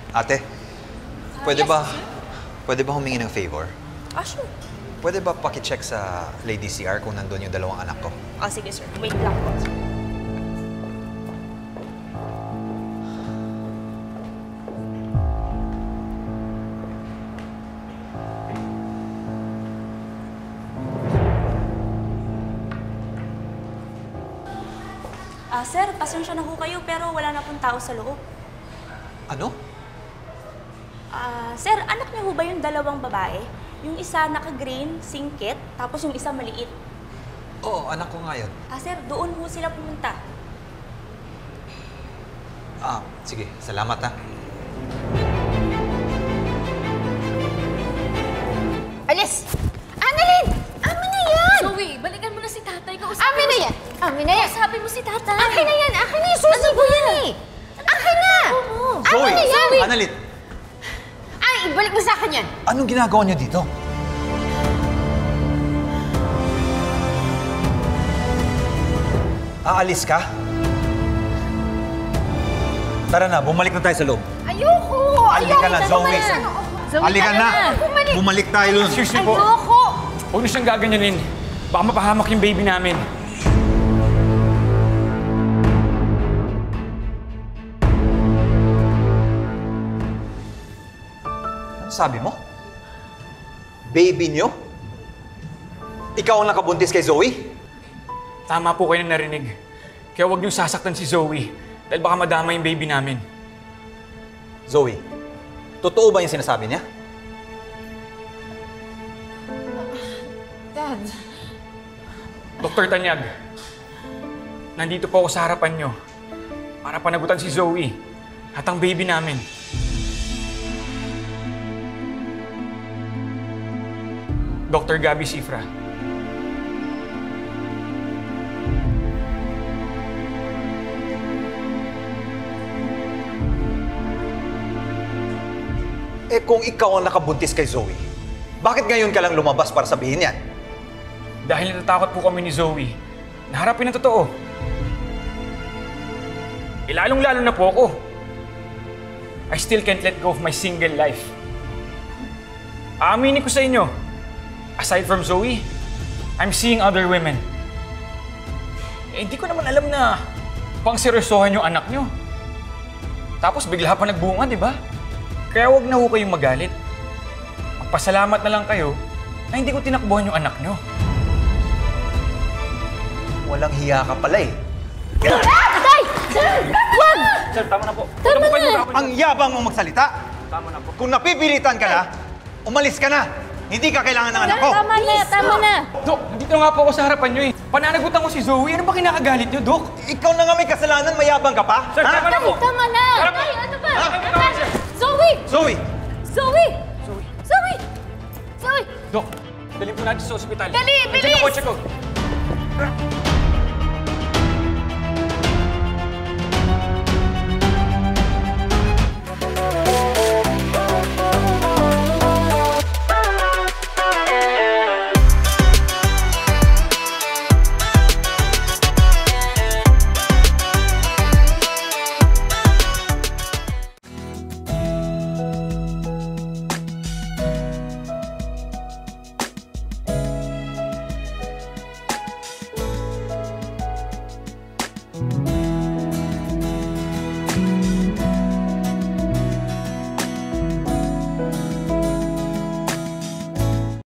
Ate, pwede ba humingi ng favor? Sure. Pwede ba paki-check sa Lady CR kung nandun yung dalawang anak ko? Sige, sir. Wait lang po. Sir, pasensya na ho kayo pero wala na pong tao sa loob. Ano? Sir, anak niyo ho ba yung dalawang babae? Yung isa naka-green, singkit, tapos yung isa maliit. Oo, anak ko nga yun. Sir, doon ho sila pumunta. Sige. Salamat, ha. Alis! Annalyn! Amin na yan! Zoe, balikan mo na si tatay. Amin na yan! Amin na yan! Sabi mo si tatay. Akin na yan! Akin na yung susi ko yan eh! Akin na! Zoe! Akin na yan! Annalyn! Ay, ibalik mo sa akin yan! Anong ginagawa niyo dito? Aalis ka? Tara na, bumalik na tayo sa loob. Ayoko! Halika na, Zoe! Zoe, Halika na! Bumalik tayo dun. Excuse me po. Ayoko! Huwag niyo siyang gaganyanin. Baka mapahamak yung baby namin. Ano sabi mo? Baby niyo? Ikaw ang nakabuntis kay Zoe? Tama po kayo na narinig. Kaya huwag niyong sasaktan si Zoe. Dahil baka madama yung baby namin. Zoe, totoo ba yung sinasabi niya? Dad. Dr. Tanyag, nandito po ako sa harapan niyo para panagutan si Zoe at ang baby namin. Dr. Gabby Cifra. Kung ikaw ang nakabuntis kay Zoe, bakit ngayon ka lang lumabas para sabihin yan? Dahil natatakot po kami ni Zoe na harapin ang totoo. Lalong-lalo na po ako. I still can't let go of my single life. Aaminin ko sa inyo, aside from Zoe, I'm seeing other women. Hindi ko naman alam na pang-seryosohan yung anak nyo. Tapos bigla pa nagbunga, di ba? Kaya huwag na ho kayong magalit. Magpasalamat na lang kayo na hindi ko tinakbuhan yung anak nyo. Walang hiya ka pala eh. Tay! Wag! Sir, tama na po. Tama na! Ang yabang mong magsalita. Tama na po. Kung napipilitan ka na, umalis ka na. Hindi ka kailangan ng anak ko. Tama na! Tama na! Dok, nandito nga po ako sa harapan nyo eh. Pananagutan ko si Zoe. Ano ba kinakagalit nyo, Dok? Ikaw na nga may kasalanan, mayabang ka pa? Sir, tama na po. Tama na! Tama na. Tay, ano ba? Tama na, sir. Zoe! Zoe! Zoe! Zoe. Zoe! Zoe! Dok, dalhin po natin sa ospital. Dali, Nandiyan bilis! ang kotse ko.